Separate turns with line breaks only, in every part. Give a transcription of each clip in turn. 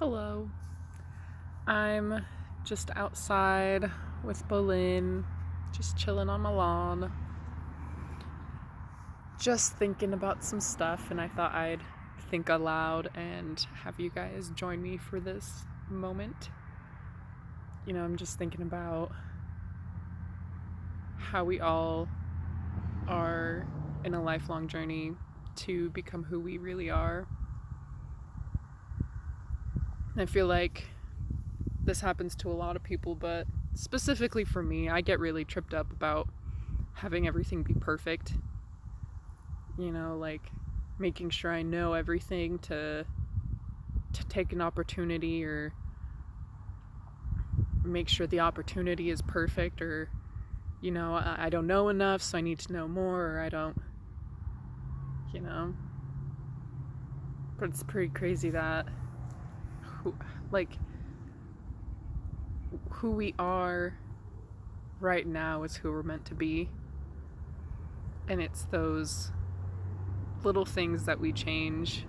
Hello. I'm just outside with Bolin, just chilling on my lawn, just thinking about some stuff, and I thought I'd think aloud and have you guys join me for this moment. I'm just thinking about how we all are in a lifelong journey to become who we really are. And I feel like this happens to a lot of people, but specifically for me, I get really tripped up about having everything be perfect. Like making sure I know everything to take an opportunity, or make sure the opportunity is perfect, or I don't know enough, so I need to know more, or I don't, but it's pretty crazy that who we are right now is who we're meant to be. And it's those little things that we change,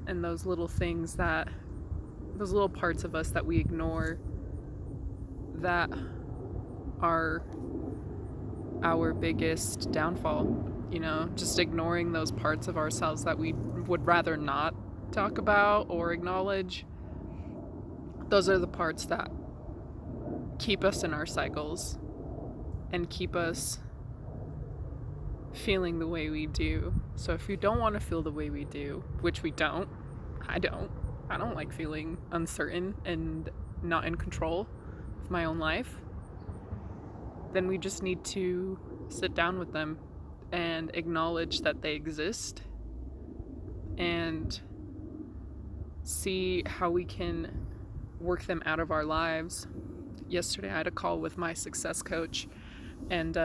and those little parts of us that we ignore, that are our biggest downfall. Just ignoring those parts of ourselves that we would rather not talk about or acknowledge. Those are the parts that keep us in our cycles and keep us feeling the way we do. So if you don't want to feel the way we do, which we don't, I don't like feeling uncertain and not in control of my own life, then we just need to sit down with them and acknowledge that they exist and see how we can work them out of our lives. Yesterday I had a call with my success coach, and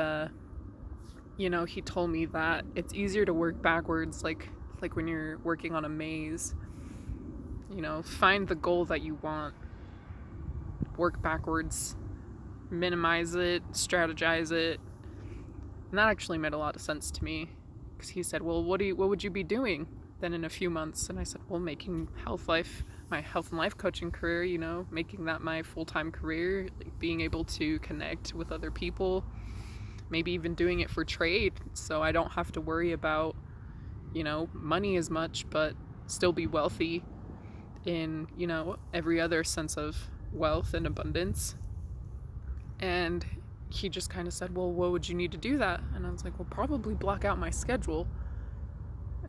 he told me that it's easier to work backwards, like when you're working on a maze. Find the goal that you want, work backwards, minimize it, strategize it. And that actually made a lot of sense to me, because he said, well, what would you be doing then in a few months? And I said, well, making my health and life coaching career, making that my full-time career, like being able to connect with other people, maybe even doing it for trade, so I don't have to worry about money as much, but still be wealthy in every other sense of wealth and abundance. And he just kind of said, well, what would you need to do that? And I was like, well, probably block out my schedule.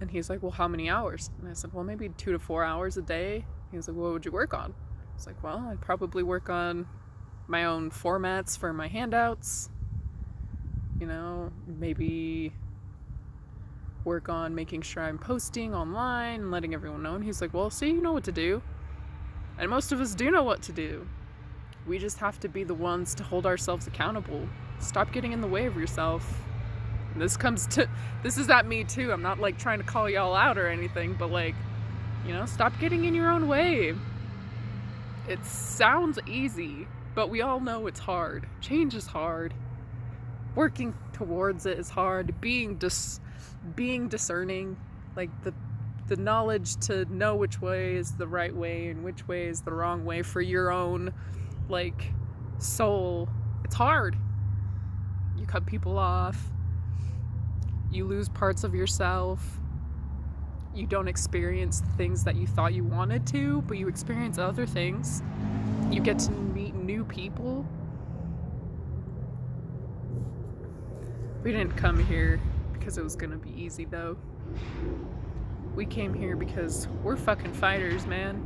And he's like, well, how many hours? And I said, well, maybe 2 to 4 hours a day. He was like, what would you work on? I was like, well, I'd probably work on my own formats for my handouts, maybe work on making sure I'm posting online and letting everyone know. And he's like, well, see, you know what to do. And most of us do know what to do. We just have to be the ones to hold ourselves accountable. Stop getting in the way of yourself. And this is at me too. I'm not trying to call y'all out or anything, but stop getting in your own way. It sounds easy, but we all know it's hard. Change is hard. Working towards it is hard. Being discerning, the knowledge to know which way is the right way and which way is the wrong way for your own soul. It's hard. You cut people off. You lose parts of yourself. You don't experience the things that you thought you wanted to, but you experience other things. You get to meet new people. We didn't come here because it was gonna be easy, though. We came here because we're fucking fighters, man.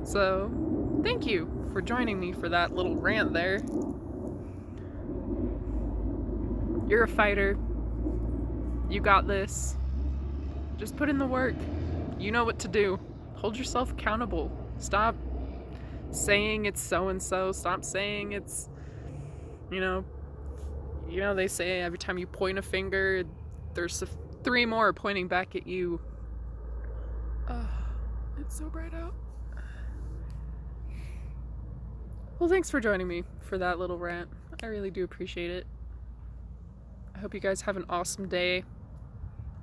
So, thank you for joining me for that little rant there. You're a fighter. You got this. Just put in the work. You know what to do. Hold yourself accountable. Stop saying it's so-and-so. Stop saying it's, they say every time you point a finger, there's 3 more pointing back at you. It's so bright out. Well, thanks for joining me for that little rant. I really do appreciate it. I hope you guys have an awesome day.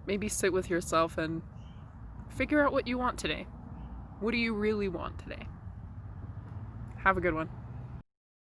Maybe sit with yourself and figure out what you want today. What do you really want today? Have a good one.